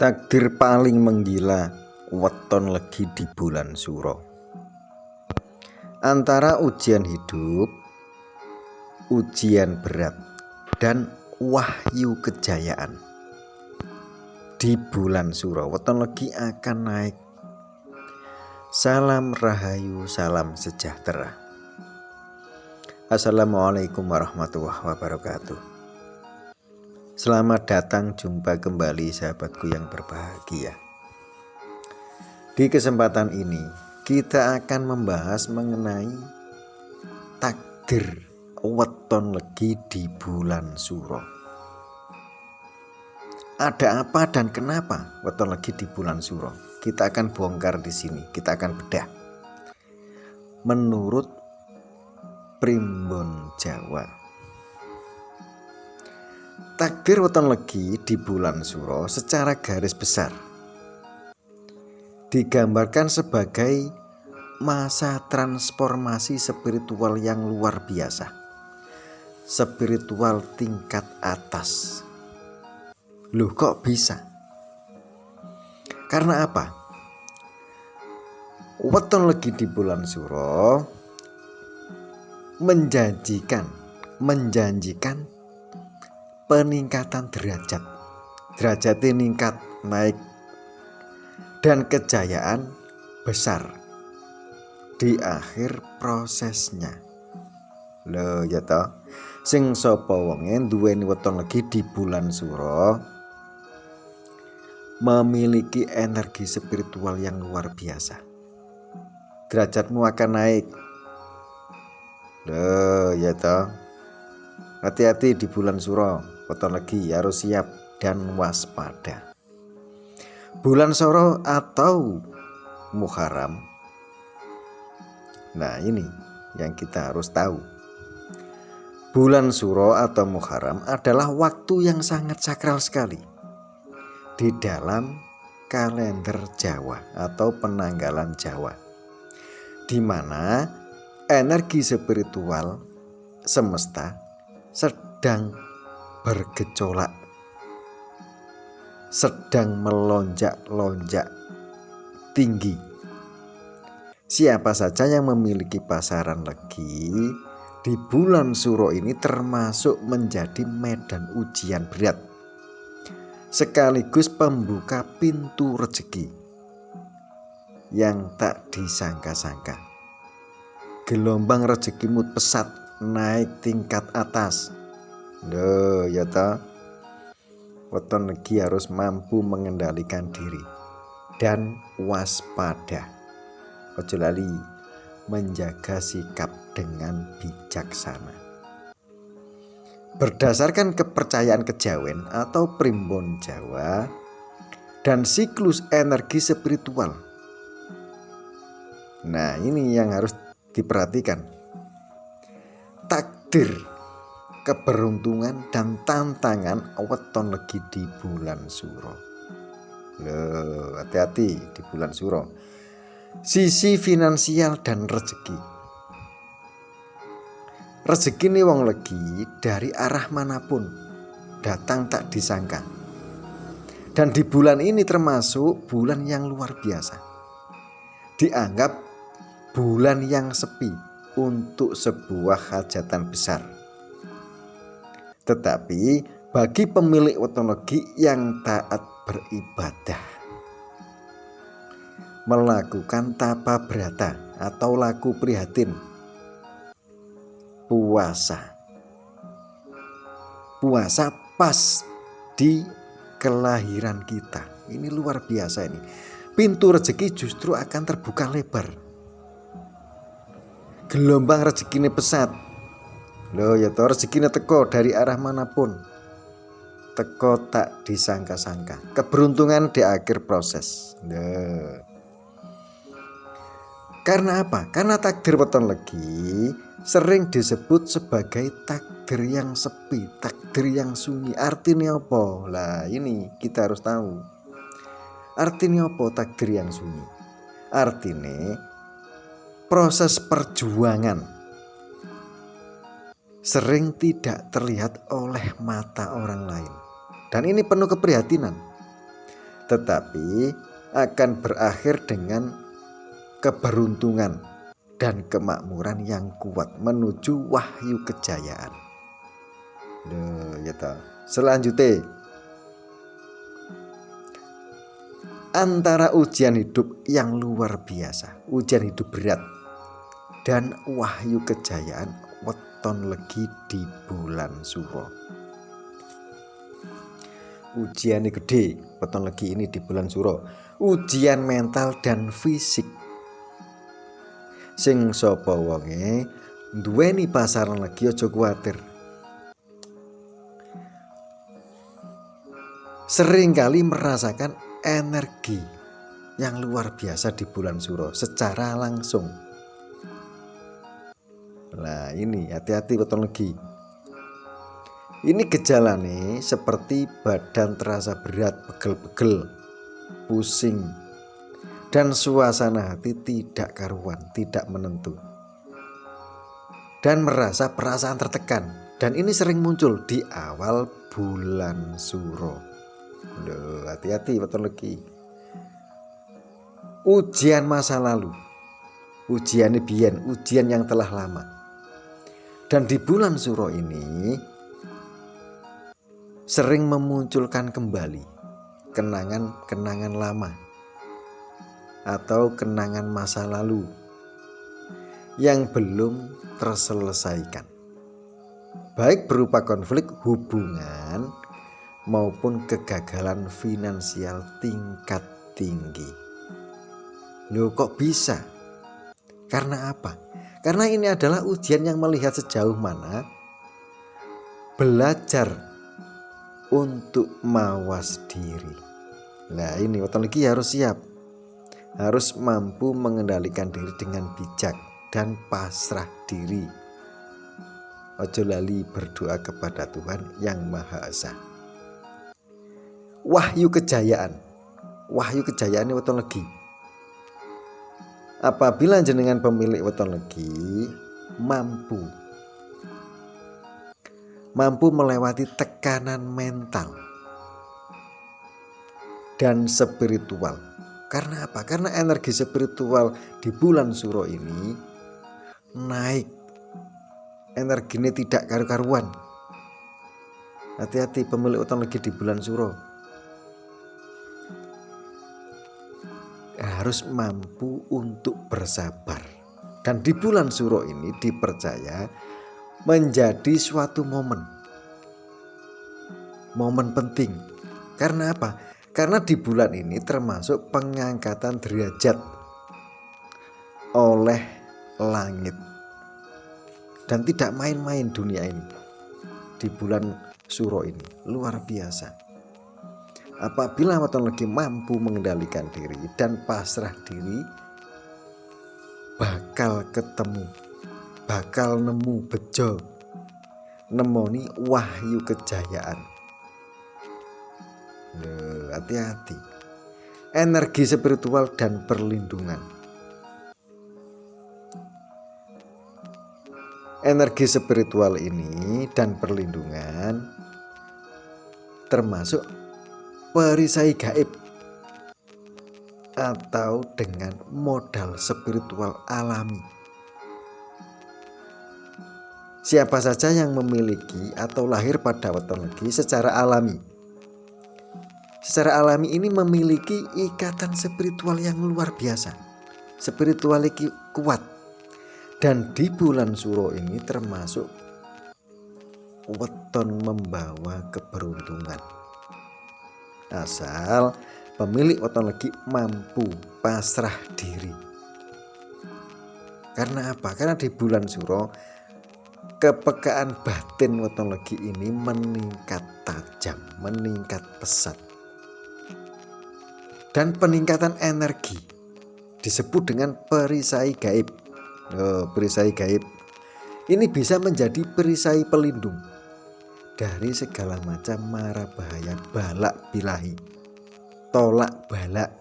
Takdir paling menggila weton legi di bulan Suro. Antara ujian hidup, ujian berat, dan wahyu kejayaan. Di bulan Suro, weton legi akan naik. Salam rahayu, salam sejahtera. Assalamualaikum warahmatullahi wabarakatuh. Selamat datang, jumpa kembali sahabatku yang berbahagia. Di kesempatan ini kita akan membahas mengenai takdir weton legi di bulan Suro. Ada apa dan kenapa weton legi di bulan Suro? Kita akan bongkar di sini, kita akan bedah. Menurut Primbon Jawa, takdir weton legi di bulan Suro secara garis besar digambarkan sebagai masa transformasi spiritual yang luar biasa, spiritual tingkat atas. Loh, kok bisa? Karena apa? Weton legi di bulan Suro menjanjikan peningkatan derajat meningkat, naik, dan kejayaan besar di akhir prosesnya. Loh ya toh, sing sapa wonge duweni weton legi di bulan Suro memiliki energi spiritual yang luar biasa. Derajatmu akan naik. Loh ya toh, hati-hati di bulan Suro, weton legi harus siap dan waspada. Bulan Suro atau Muharram. Nah, ini yang kita harus tahu. Bulan Suro atau Muharram adalah waktu yang sangat sakral sekali di dalam kalender Jawa atau penanggalan Jawa, di mana energi spiritual semesta sedang bergejolak, sedang melonjak-lonjak tinggi. Siapa saja yang memiliki pasaran legi di bulan Suro ini termasuk menjadi medan ujian berat, sekaligus pembuka pintu rezeki yang tak disangka-sangka. Gelombang rezekimu pesat naik tingkat atas. Loh ya toh, weton legi harus mampu mengendalikan diri dan waspada. Ojo lali menjaga sikap dengan bijaksana. Berdasarkan kepercayaan kejawen atau Primbon Jawa dan siklus energi spiritual. Nah, ini yang harus diperhatikan. Takdir, keberuntungan dan tantangan weton legi di bulan Suro. Loh, hati-hati di bulan Suro. Sisi finansial dan rezeki. Rezeki nih wong legi dari arah manapun datang tak disangka. Dan di bulan ini termasuk bulan yang luar biasa. Dianggap bulan yang sepi untuk sebuah hajatan besar. Tetapi bagi pemilik weton legi yang taat beribadah, melakukan tapa brata atau laku prihatin, puasa pas di kelahiran kita, ini luar biasa. Ini pintu rezeki justru akan terbuka lebar, gelombang rezeki ini pesat. Loh ya toh, rezeki ini teko dari arah manapun, teko tak disangka-sangka. Keberuntungan di akhir proses. Loh. Karena apa? Karena takdir weton legi sering disebut sebagai takdir yang sepi, takdir yang sunyi. Artinya apa? Lah ini kita harus tahu. Artinya apa takdir yang sunyi? Artinya proses perjuangan sering tidak terlihat oleh mata orang lain. Dan ini penuh keprihatinan. tetapi akan berakhir dengan keberuntungan dan kemakmuran yang kuat menuju wahyu kejayaan. Selanjutnya, antara ujian hidup yang luar biasa, ujian hidup berat, dan wahyu kejayaan weton legi di bulan Suro. Ujian gede weton legi ini di bulan Suro, ujian mental dan fisik. Sing sapa wonge duweni pasaran legi aja kuwatir. Seringkali merasakan energi yang luar biasa di bulan Suro secara langsung. Nah ini hati-hati weton legi. Ini gejalane seperti badan terasa berat, pegel-pegel, pusing, dan suasana hati tidak karuan, tidak menentu, dan merasa perasaan tertekan. Dan ini sering muncul di awal bulan Suro. Hati-hati weton legi. Ujian masa lalu, ujian biyen, ujian yang telah lama. Dan di bulan Suro ini sering memunculkan kembali kenangan-kenangan lama atau kenangan masa lalu yang belum terselesaikan, baik berupa konflik hubungan maupun kegagalan finansial tingkat tinggi. Loh kok bisa? Karena apa? Karena ini adalah ujian yang melihat sejauh mana belajar untuk mawas diri. Nah ini weton legi harus siap, harus mampu mengendalikan diri dengan bijak dan pasrah diri. Ojo lali berdoa kepada Tuhan yang Maha Esa. Wahyu kejayaan ini weton legi. Apabila jenengan pemilik weton legi mampu melewati tekanan mental dan spiritual. Karena apa? Karena energi spiritual di bulan Suro ini naik, energinya tidak karu-karuan. Hati-hati pemilik weton legi di bulan Suro. Harus mampu untuk bersabar. Dan di bulan Suro ini dipercaya menjadi suatu momen penting. Karena apa? Karena di bulan ini termasuk pengangkatan derajat oleh langit. Dan tidak main-main dunia ini di bulan Suro ini, luar biasa. Apabila weton legi mampu mengendalikan diri dan pasrah diri, bakal ketemu, bakal nemu bejo, nemoni wahyu kejayaan. Hati-hati. Energi spiritual dan perlindungan. Energi spiritual ini dan perlindungan termasuk perisai gaib atau dengan modal spiritual alami. Siapa saja yang memiliki atau lahir pada weton legi secara alami ini memiliki ikatan spiritual yang luar biasa, spiritual kuat. Dan di bulan Suro ini termasuk weton membawa keberuntungan. Asal pemilik weton legi mampu pasrah diri. Karena apa? Karena di bulan Suro kepekaan batin weton legi ini meningkat tajam, meningkat pesat. Dan peningkatan energi disebut dengan perisai gaib. Perisai gaib ini bisa menjadi perisai pelindung dari segala macam mara bahaya, balak bilahi, tolak balak,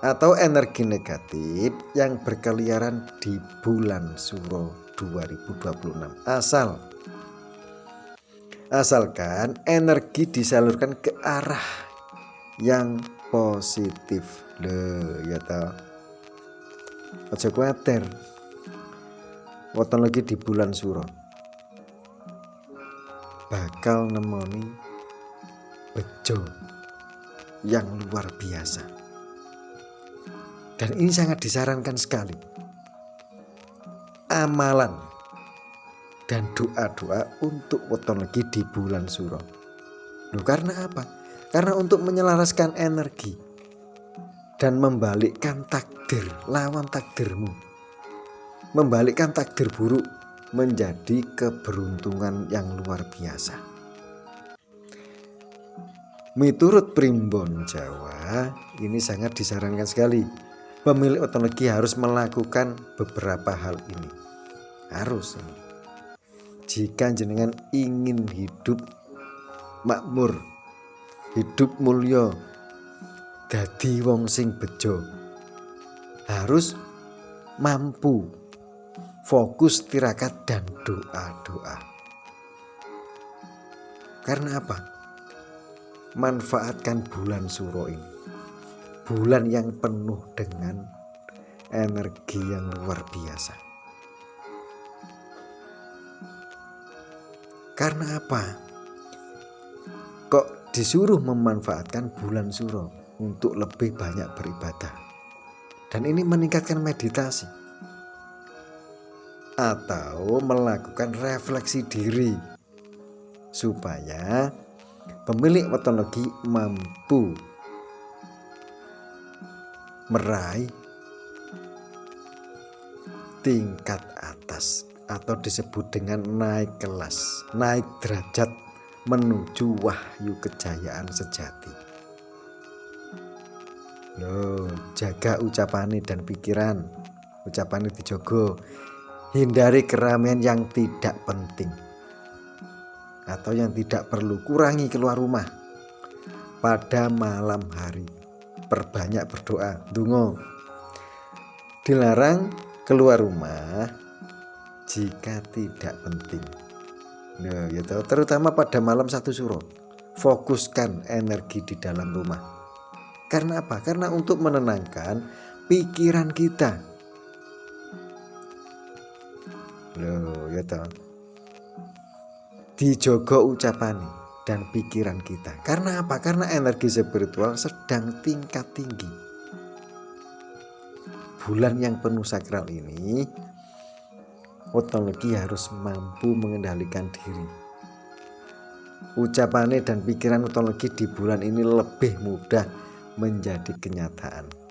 atau energi negatif yang berkeliaran di bulan Suro 2026. Asalkan energi disalurkan ke arah yang positif. Loh, ya toh. Aja kuwatir. Weton lagi di bulan Suro bakal nemoni bejo yang luar biasa. Dan ini sangat disarankan sekali. Amalan dan doa-doa untuk weton legi di bulan Suro. Loh, karena apa? Karena untuk menyelaraskan energi dan membalikkan takdir lawan takdirmu. Membalikkan takdir buruk menjadi keberuntungan yang luar biasa. Miturut Primbon Jawa, ini sangat disarankan sekali. Pemilik weton legi harus melakukan beberapa hal ini. Harus. Jika jenengan ingin hidup makmur, hidup mulya, dadi wong sing bejo, harus mampu fokus tirakat dan doa-doa. Karena apa? Manfaatkan bulan Suro ini, bulan yang penuh dengan energi yang luar biasa. Karena apa? Kok disuruh memanfaatkan bulan Suro untuk lebih banyak beribadah? Dan ini meningkatkan meditasi atau melakukan refleksi diri supaya pemilik weton legi mampu meraih tingkat atas atau disebut dengan naik kelas, naik derajat menuju wahyu kejayaan sejati. Loh, jaga ucapane dan pikiran. Ucapane dijogo. Hindari keramaian yang tidak penting atau yang tidak perlu. Kurangi keluar rumah pada malam hari. Perbanyak berdoa, ndonga. Dilarang keluar rumah jika tidak penting. Nah, gitu. Terutama pada malam 1 Suro. Fokuskan energi di dalam rumah. Karena apa? Karena untuk menenangkan pikiran kita. Loh, ya toh. Dijogo ucapan dan pikiran kita. Karena apa? Karena energi spiritual sedang tingkat tinggi. Bulan yang penuh sakral ini, weton legi harus mampu mengendalikan diri. Ucapannya dan pikiran weton legi di bulan ini lebih mudah menjadi kenyataan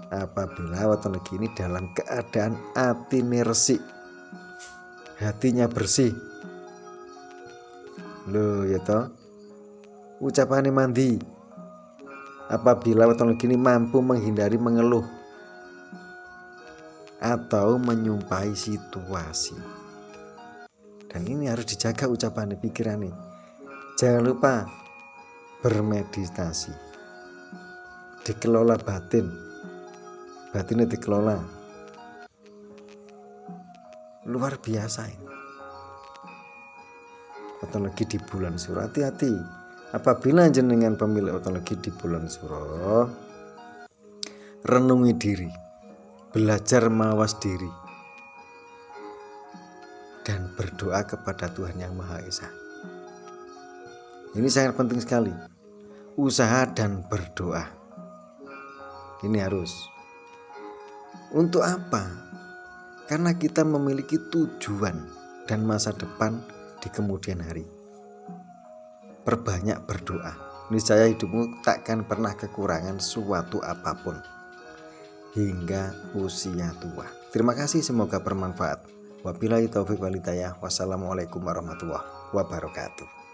apabila weton legi ini dalam keadaan atine resik, hatinya bersih. Loh, ya toh. Ucapannya mandi apabila weton legi ini mampu menghindari mengeluh atau menyumpahi situasi. Dan ini harus dijaga ucapannya, pikirannya. Jangan lupa bermeditasi, dikelola batinnya dikelola. Luar biasa ini. Weton legi di bulan Suro, hati-hati. Apabila jenengan pemilik weton legi di bulan Suro, renungi diri, belajar mawas diri, dan berdoa kepada Tuhan Yang Maha Esa. Ini sangat penting sekali. Usaha dan berdoa. Ini harus. Untuk apa? Karena kita memiliki tujuan dan masa depan di kemudian hari. Perbanyak berdoa. Niscaya hidupmu takkan pernah kekurangan suatu apapun hingga usia tua. Terima kasih, semoga bermanfaat. Wabillahi taufiq wal hidayah. Wassalamualaikum warahmatullahi wabarakatuh.